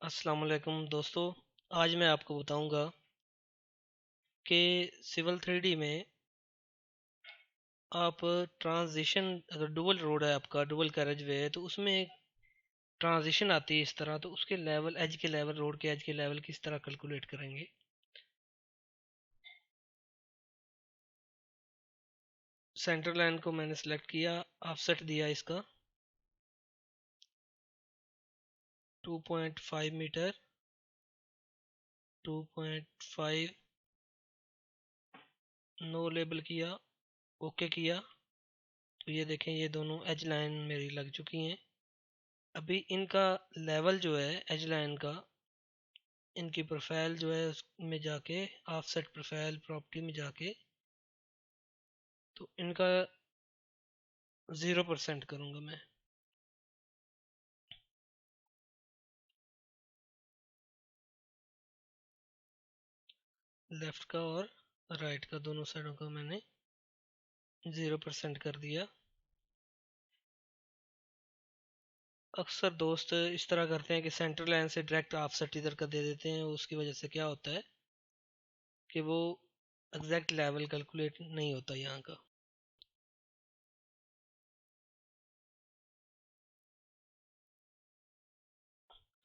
अस्सलाम वालेकुम दोस्तों। आज मैं आपको बताऊंगा कि सिविल 3D में आप ट्रांजिशन, अगर डुअल रोड है, आपका डुअल कैरेज वे है, तो उसमें एक ट्रांजिशन आती है इस तरह, तो उसके लेवल, एज के लेवल, रोड के एज के लेवल किस तरह कैलकुलेट करेंगे। सेंटर लाइन को मैंने सेलेक्ट किया, ऑफसेट दिया इसका 2.5 मीटर, 2.5, नो लेबल किया, ओके किया। तो ये देखें, ये दोनों एज लाइन मेरी लग चुकी हैं। अभी इनका लेवल जो है एज लाइन का, इनकी प्रोफाइल जो है उसमें जाके, ऑफसेट प्रोफाइल प्रॉपर्टी में जाके, तो इनका 0% करूंगा मैं। लेफ्ट का और राइट का, दोनों साइडों का मैंने 0% कर दिया। अक्सर दोस्त इस तरह करते हैं कि सेंटर लाइन से डायरेक्ट ऑफसेट इधर का दे देते हैं। उसकी वजह से क्या होता है कि वो एग्जैक्ट लेवल कैलकुलेट नहीं होता यहाँ का।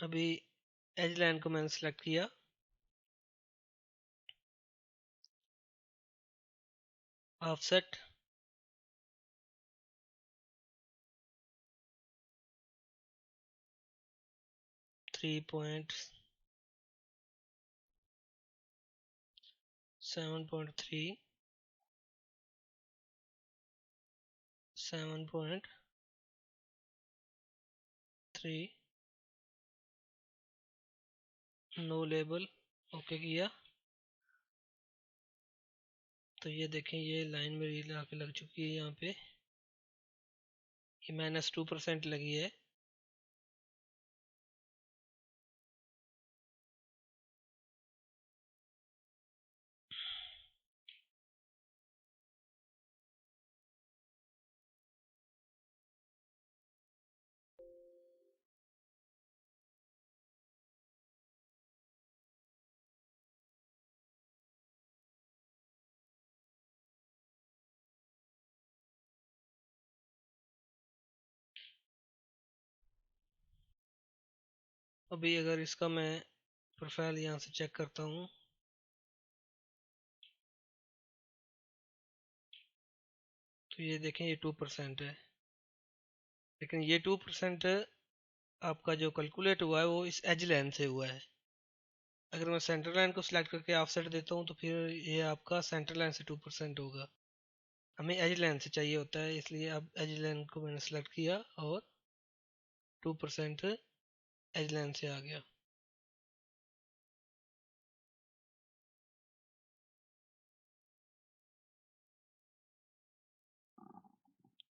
अभी एज लाइन को मैंने सेलेक्ट किया, ऑफसेट 3.7.3, 7.3, नो लेबल, ओके किया। तो ये देखें, ये लाइन मेरी आके लग चुकी है यहाँ पे, ये -2% लगी है। अभी अगर इसका मैं प्रोफाइल यहाँ से चेक करता हूँ, तो ये देखें, ये 2% है। लेकिन ये 2% आपका जो कैलकुलेट हुआ है वो इस एज लाइन से हुआ है। अगर मैं सेंटर लाइन को सिलेक्ट करके ऑफसेट देता हूँ तो फिर ये आपका सेंटर लाइन से 2% होगा। हमें एज लाइन से चाहिए होता है, इसलिए अब एज लाइन को मैंने सेलेक्ट किया और 2% एज लाइन से आ गया।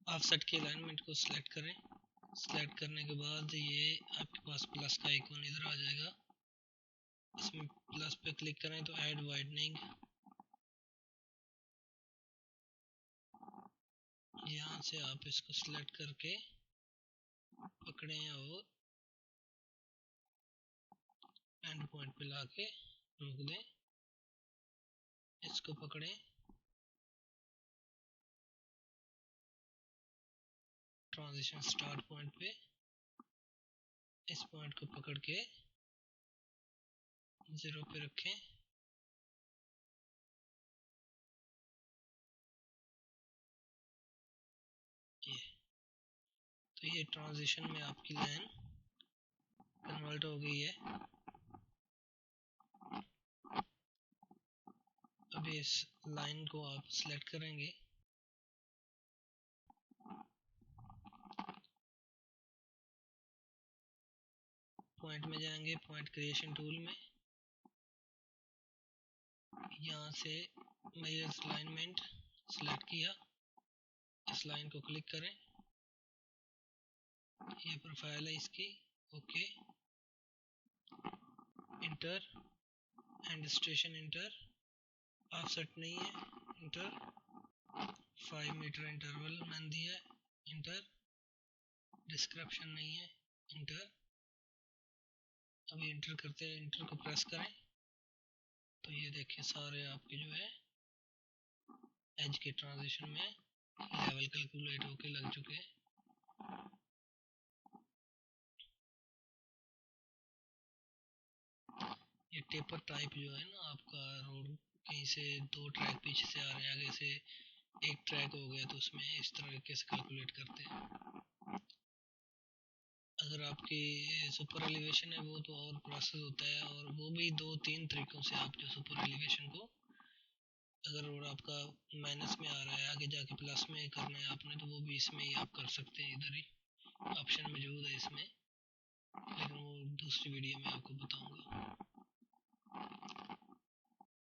ऑफसेट के अलाइनमेंट को सिलेक्ट करें। सिलेक्ट करने के बाद ये आपके पास प्लस का आइकॉन इधर आ जाएगा, इसमें प्लस पे क्लिक करें तो ऐड वाइडनिंग, यहाँ से आप इसको सिलेक्ट करके पकड़ें और एंड पॉइंट पे लाके रोक दें। इसको पकड़ें, ट्रांजिशन स्टार्ट पॉइंट पे इस पॉइंट को पकड़ के 0 पे रखें। ये तो ये ट्रांजिशन में आपकी लाइन कन्वर्ट हो गई है। अब इस लाइन को आप सिलेक्ट करेंगे, पॉइंट में जाएंगे, पॉइंट क्रिएशन टूल में, यहाँ से मेजर अलाइनमेंट सिलेक्ट किया, इस लाइन को क्लिक करें, ये प्रोफाइल है इसकी, okay, inter, and station inter, offset नहीं है, इंटर, 5 मीटर इंटरवल मैंने दिया है, इंटर, डिस्क्रिप्शन नहीं है, इंटर, अभी इंटर करते हैं, इंटर को प्रेस करें तो ये देखिए सारे आपके जो है एज के ट्रांजिशन में लेवल कैलकुलेट होके लग चुके हैं। ये टेपर टाइप जो है ना आपका, रोड कहीं से 2 ट्रैक पीछे से आ रहे हैं, आगे से 1 ट्रैक हो गया तो उसमें इस तरीके से कैलकुलेट करते हैं। अगर आपकी सुपर एलिवेशन है वो तो और प्रोसेस होता है, और वो भी 2-3 तरीकों से आप जो सुपर एलिवेशन को, अगर रोड आपका माइनस में आ रहा है आगे जाके प्लस में करना है आपने, तो वो भी इसमें ही आप कर सकते हैं, इधर ही ऑप्शन मौजूद है इसमें, लेकिन वो दूसरी वीडियो में आपको बताऊंगा।